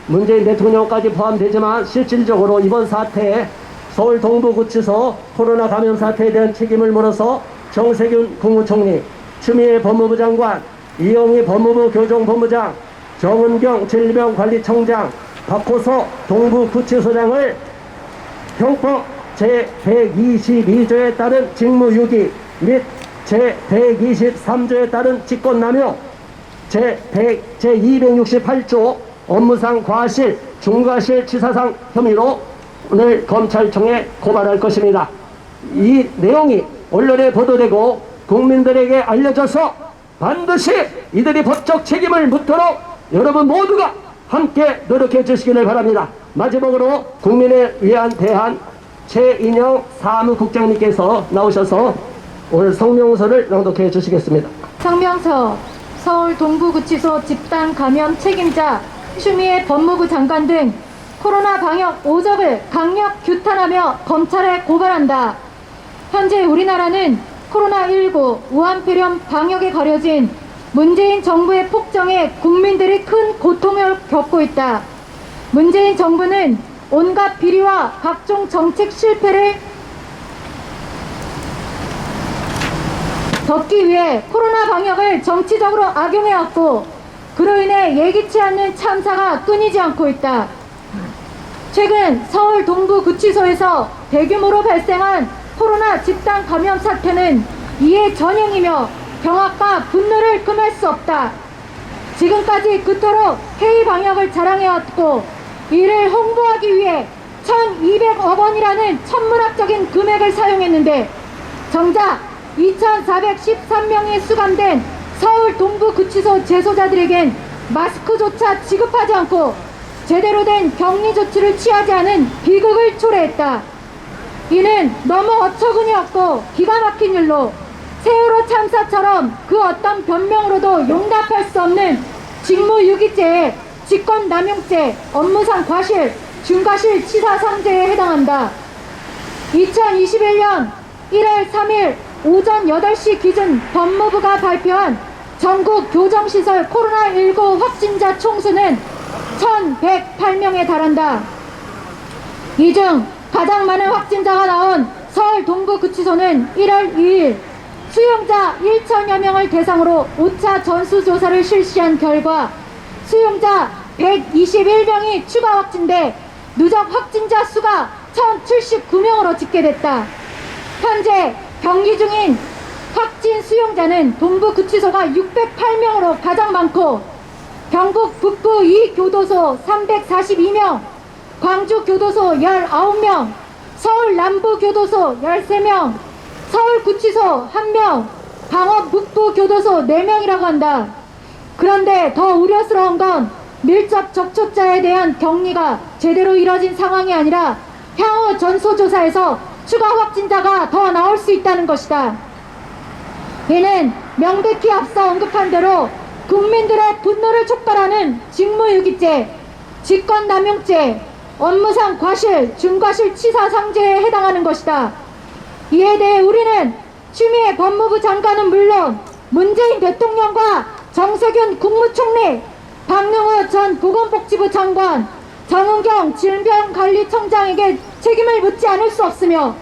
문재인 대통령까지 포함되지만 실질적으로 이번 사태에 서울 동부구치소 코로나 감염 사태에 대한 책임을 물어서 정세균 국무총리, 추미애 법무부 장관, 이영희 법무부 교정본부장, 정은경 질병관리청장, 박호서 동부구치소장을 형법 제122조에 따른 직무유기 및 제123조에 따른 직권남용, 제268조 업무상 과실, 중과실 치사상 혐의로 오늘 검찰청에 고발할 것입니다. 이 내용이 언론에 보도되고 국민들에게 알려져서 반드시 이들이 법적 책임을 묻도록 여러분 모두가 함께 노력해 주시기를 바랍니다. 마지막으로 국민에 위한 대안 최인영 사무국장님께서 나오셔서 오늘 성명서를 낭독해 주시겠습니다. 성명서. 서울 동부구치소 집단 감염 책임자 추미애 법무부 장관 등 코로나 방역 오적을 강력 규탄하며 검찰에 고발한다. 현재 우리나라는 코로나19 우한폐렴 방역에 가려진 문재인 정부의 폭정에 국민들이 큰 고통을 겪고 있다. 문재인 정부는 온갖 비리와 각종 정책 실패를 덮기 위해 코로나 방역을 정치적으로 악용해왔고, 그로 인해 예기치 않는 참사가 끊이지 않고 있다. 최근 서울 동부구치소에서 대규모로 발생한 코로나 집단 감염 사태는 이해 전형이며 경악과 분노를 금할 수 없다. 지금까지 그토록 K 방역을 자랑해왔고 이를 홍보하기 위해 1,200억 원이라는 천문학적인 금액을 사용했는데 정작 2,413명이 수감된 서울 동부구치소 재소자들에겐 마스크조차 지급하지 않고 제대로 된 격리 조치를 취하지 않은 비극을 초래했다. 이는 너무 어처구니 없고 기가 막힌 일로 세월호 참사처럼 그 어떤 변명으로도 용납할 수 없는 직무유기죄에 직권남용죄, 업무상 과실, 중과실 치사상죄에 해당한다. 2021년 1월 3일 오전 8시 기준 법무부가 발표한 전국 교정시설 코로나19 확진자 총수는 1,108명에 달한다. 이 중 가장 많은 확진자가 나온 서울 동부구치소는 1월 2일 수용자 1,000여 명을 대상으로 5차 전수조사를 실시한 결과 수용자 121명이 추가 확진돼 누적 확진자 수가 1,079명으로 집계됐다. 현재 격리 중인 확진 수용자는 동부구치소가 608명으로 가장 많고 경북 북부 2교도소 342명, 광주교도소 19명, 서울 남부교도소 13명, 서울구치소 1명, 강원 북부교도소 4명이라고 한다. 그런데 더 우려스러운 건 밀접 접촉자에 대한 격리가 제대로 이뤄진 상황이 아니라 향후 전수조사에서 추가 확진자가 더 나올 수 있다는 것이다. 이는 명백히 앞서 언급한 대로 국민들의 분노를 촉발하는 직무유기죄, 직권남용죄, 업무상 과실, 중과실 치사상죄에 해당하는 것이다. 이에 대해 우리는 추미애 법무부 장관은 물론 문재인 대통령과 정세균 국무총리, 박능우 전 보건복지부 장관, 정은경 질병관리청장에게 책임을 묻지 않을 수 없으며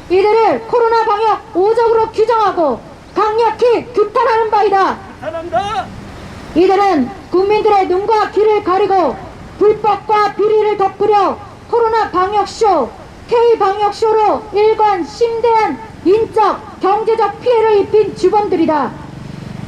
이들을 코로나 방역 오적으로 규정하고 강력히 규탄하는 바이다. 이들은 국민들의 눈과 귀를 가리고 불법과 비리를 덮으려 코로나 방역쇼, K방역쇼로 일관 심대한 인적, 경제적 피해를 입힌 주범들이다.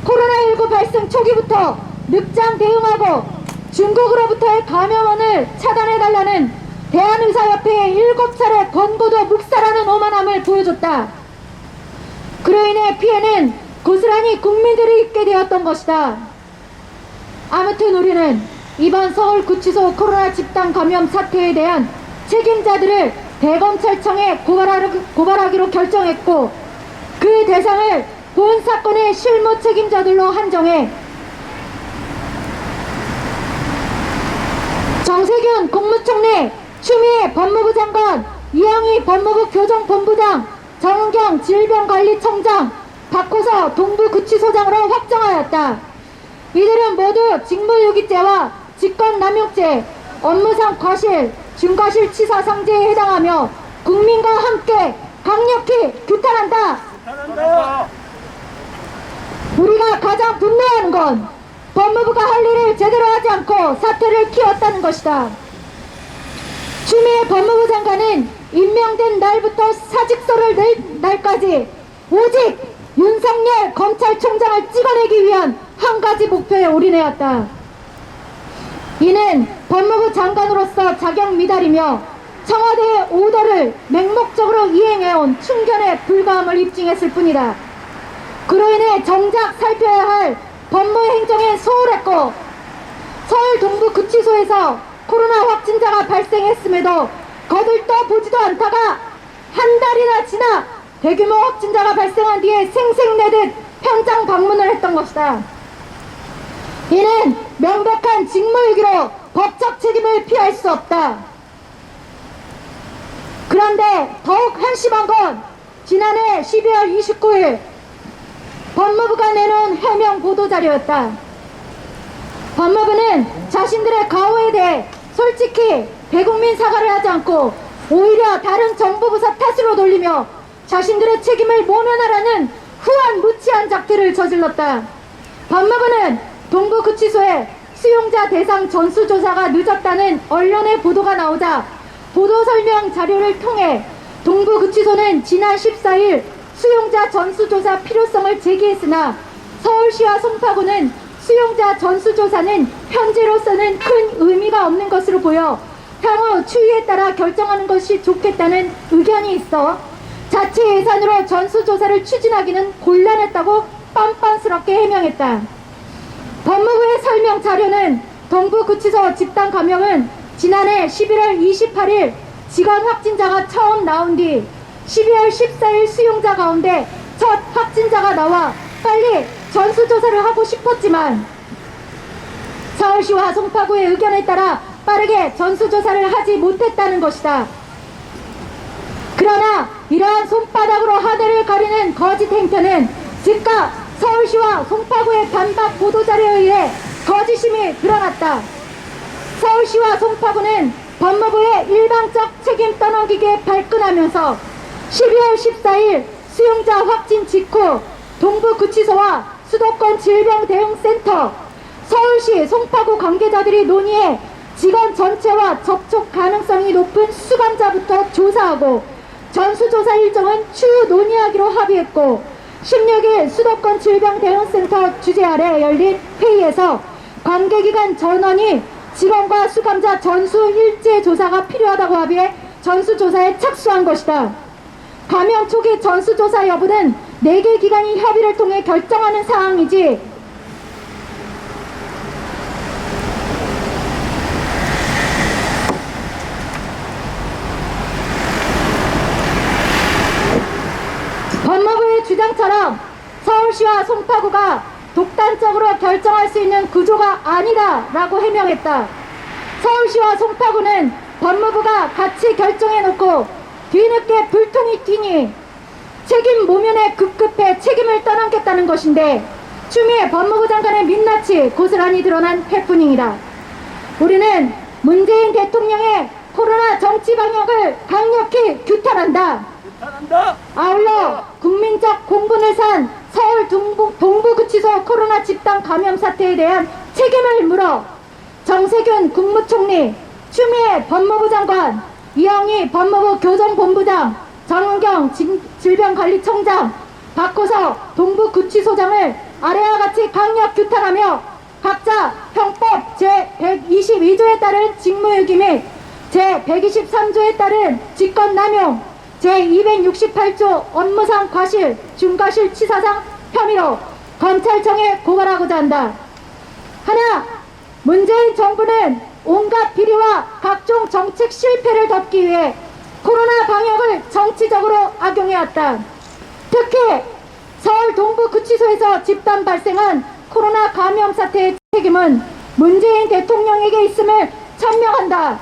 코로나19 발생 초기부터 늑장 대응하고 중국으로부터의 감염원을 차단해달라는 대한의사협회의 7차례 권고도 묵살하는 오만함을 보여줬다. 그로 인해 피해는 고스란히 국민들이 입게 되었던 것이다. 아무튼 우리는 이번 서울구치소 코로나 집단 감염 사태에 대한 책임자들을 대검찰청에 고발하기로 결정했고 그 대상을 본 사건의 실무 책임자들로 한정해 정세균 국무총리, 추미애 법무부 장관, 이영희 법무부 교정본부장, 정은경 질병관리청장, 박호서 동부구치소장으로 확정하였다. 이들은 모두 직무유기죄와 직권남용죄, 업무상 과실, 중과실 치사 상죄에 해당하며 국민과 함께 강력히 규탄한다. 우리가 가장 분노하는 건 법무부가 할 일을 제대로 하지 않고 사태를 키웠다는 것이다. 추미애 법무부 장관은 임명된 날부터 사직서를 낼 날까지 오직 윤석열 검찰총장을 찍어내기 위한 한 가지 목표에 올인해왔다. 이는 법무부 장관으로서 자격 미달이며 청와대의 오더를 맹목적으로 이행해온 충견에 불과함을 입증했을 뿐이다. 그로 인해 정작 살펴야 할 법무행정에 소홀했고 서울 동부구치소에서 코로나 확진자가 발생했음에도 거들떠 보지도 않다가 한 달이나 지나 대규모 확진자가 발생한 뒤에 생색내듯 현장 방문을 했던 것이다. 이는 명백한 직무유기로 법적 책임을 피할 수 없다. 그런데 더욱 한심한 건 지난해 12월 29일 법무부가 내놓은 해명 보도자료였다. 법무부는 자신들의 가오에 대해 솔직히 대국민 사과를 하지 않고 오히려 다른 정부 부서 탓으로 돌리며 자신들의 책임을 모면하라는 후한무치한 작태를 저질렀다. 법무부는 동부구치소에 수용자 대상 전수조사가 늦었다는 언론의 보도가 나오자 보도설명 자료를 통해 동부구치소는 지난 14일 수용자 전수조사 필요성을 제기했으나 서울시와 송파구는 수용자 전수조사는 현재로서는 큰 의미가 없는 것으로 보여 향후 추이에 따라 결정하는 것이 좋겠다는 의견이 있어 자체 예산으로 전수조사를 추진하기는 곤란했다고 뻔뻔스럽게 해명했다. 법무부의 설명 자료는 동부구치소 집단 감염은 지난해 11월 28일 직원 확진자가 처음 나온 뒤 12월 14일 수용자 가운데 첫 확진자가 나와 빨리 전수조사를 하고 싶었지만 서울시와 송파구의 의견에 따라 빠르게 전수조사를 하지 못했다는 것이다. 그러나 이러한 손바닥으로 하늘을 가리는 거짓 행태는 즉각 서울시와 송파구의 반박 보도자료에 의해 거짓임이 드러났다. 서울시와 송파구는 법무부의 일방적 책임 떠넘기기에 발끈하면서 12월 14일 수용자 확진 직후 동부구치소와 수도권 질병대응센터, 서울시 송파구 관계자들이 논의해 직원 전체와 접촉 가능성이 높은 수감자부터 조사하고 전수조사 일정은 추후 논의하기로 합의했고 16일 수도권 질병대응센터 주재 아래 열린 회의에서 관계기관 전원이 직원과 수감자 전수 일제 조사가 필요하다고 합의해 전수조사에 착수한 것이다. 감염 초기 전수조사 여부는 4개 기관이 협의를 통해 결정하는 사항이지 법무부의 주장처럼 서울시와 송파구가 독단적으로 결정할 수 있는 구조가 아니다 라고 해명했다. 서울시와 송파구는 법무부가 같이 결정해놓고 뒤늦게 불통이 튀니 책임 모면에 급급해 책임을 떠넘겼다는 것인데 추미애 법무부 장관의 민낯이 고스란히 드러난 해프닝이다. 우리는 문재인 대통령의 코로나 정치 방역을 강력히 규탄한다. 아울러 국민적 공분을 산 서울 동부구치소 코로나 집단 감염 사태에 대한 책임을 물어 정세균 국무총리, 추미애 법무부 장관, 이영희 법무부 교정본부장, 정은경 질병관리청장, 박호서 동부구치소장을 아래와 같이 강력 규탄하며 각자 형법 제122조에 따른 직무유기 및 제123조에 따른 직권남용, 제268조 업무상 과실, 중과실 치사상 혐의로 검찰청에 고발하고자 한다. 하나, 문재인 정부는 온갖 비리와 각종 정책 실패를 덮기 위해 코로나 방역을 정치적으로 악용해왔다. 특히 서울 동부구치소에서 집단 발생한 코로나 감염 사태의 책임은 문재인 대통령에게 있음을 천명한다.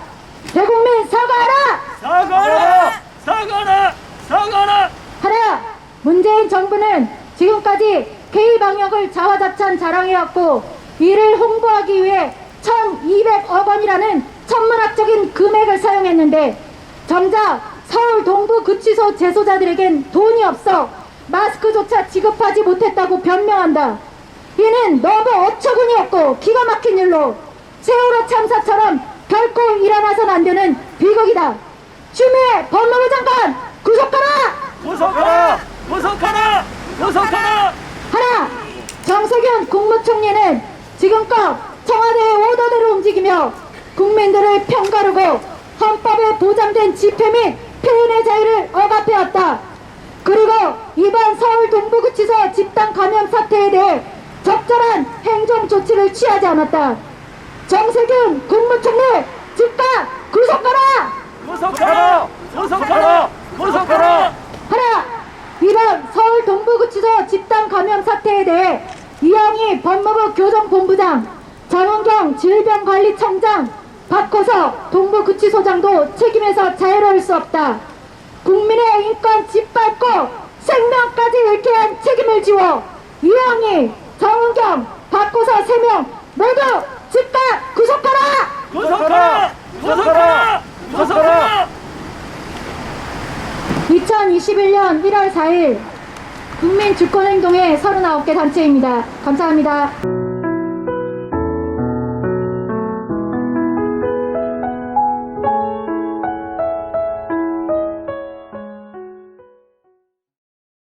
대국민 사과하라! 사과하라! 사과하라! 사과하라! 하나, 문재인 정부는 지금까지 K방역을 자화자찬 자랑해왔고 이를 홍보하기 위해 1,200억 원이라는 천문 변명했는데 정작 서울 동부구치소 재소자들에겐 돈이 없어 마스크조차 지급하지 못했다고 변명한다. 이는 너무 어처구니 없고 기가 막힌 일로 세월호 참사처럼 결코 일어나선 안 되는 비극이다. 추미애 법무부 장관 구속하라! 구속하라! 구속하라! 구속하라! 하나! 정세균 국무총리는 지금껏 청와대의 오더대로 움직이며 국민들을 편가르고 헌법에 보장된 집회 및 표현의 자유를 억압해왔다. 그리고 이번 서울 동부구치소 집단 감염 사태에 대해 적절한 행정 조치를 취하지 않았다. 정세균 국무총리 즉각 구속하라! 구속하라! 구속하라! 구속하라! 하나! 이번 서울 동부구치소 집단 감염 사태에 대해 이영희 법무부 교정본부장, 정은경 질병관리청장, 박호석 동부구치소장도 책임에서 자유로울 수 없다. 국민의 인권 짓밟고 생명까지 잃게 한 책임을 지워 이영희, 정은경, 박호석 3명 모두 즉각 구속하라! 구속하라! 구속하라! 구속하라! 2021년 1월 4일 국민주권행동의 39개 단체입니다. 감사합니다.